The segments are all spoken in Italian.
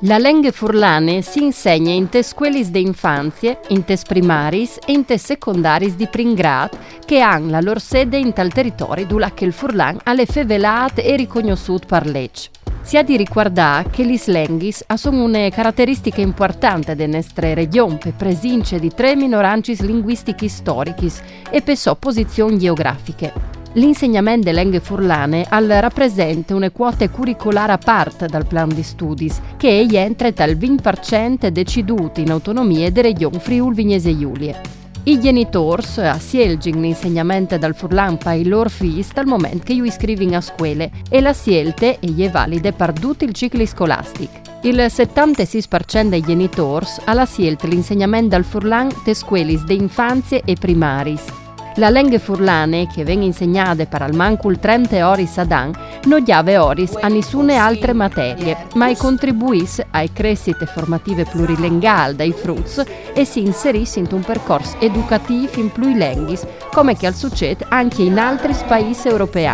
La lingue furlane si insegna in te scuolis de infanzie, in te primaris e in te secondaris di pringrad che hanno la loro sede in tal territorio dove il furlan alle fevelate e riconosciuto per legge. Si ha di ricordare che le linguis sono una caratteristica importante della nostra regione per presenza di 3 minoranze linguistiche storiche e per sue posizioni geografiche. L'insegnamento delle lingue furlane rappresenta una quota curricolare a parte dal plan di studi, che entra dal 20% deciduto in autonomia della regione Friuli-Venezia Giulia. I genitori scelgono l'insegnamento dal furlan per i loro figli dal momento che iscrivono a scuole e la scelta è valida per tutto il ciclo scolastico. Il 76% dei genitori ha scelto l'insegnamento dal furlan te scuole di infanzie e primaris. La lingue furlane, che viene insegnata per almancul 30 ore ad anno, non chiave ore a nessune altre materie, ma contribuisce ai crescite formative plurilinguali dei frutti e si inserisce in un percorso educativo in plurilingue, come che succede anche in altri paesi europei.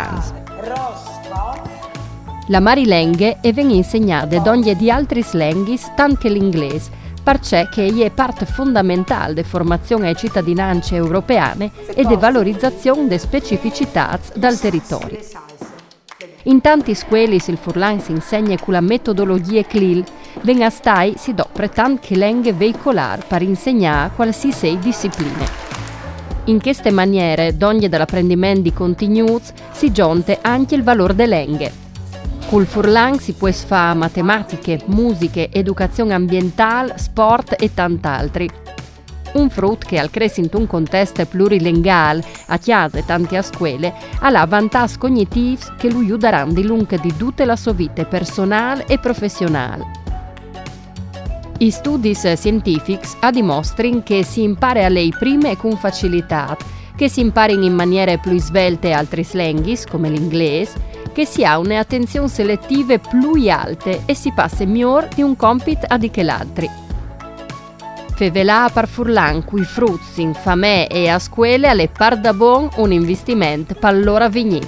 La marilingue viene insegnata da ogni di altre lingue, tanto che l'inglese, perché è parte fondamentale della formazione ai cittadinanze europeane e della valorizzazione delle specificità del territorio. In tanti scuole il furlan si insegna con la metodologia CLIL, ben a stai si dopre tante lingue veicolari per insegnare qualsiasi discipline. In queste maniere, d'ogni dell'apprendimento di contenuti, si giunge anche il valore delle lingue. Col furlan si può fare matematiche, musiche, educazione ambientale, sport e tant'altri. Un frutto che al crescere in un contesto plurilinguale, a chiesa e tante a scuole, ha vantaggi cognitivi che lo aiuteranno di lungo di tutta la sua vita personale e professionale. I studi scientifici dimostrano che si impara a lei prima e con facilità, che si imparino in maniere più svelte altre lingue, come l'inglese, che si ha un'attenzione selettiva più alta e si passa meglio di un compito a di che l'altri. Fevelà per furlan cui frutti in famè e a scuole alle par da bon un investimento per l'ora vigni.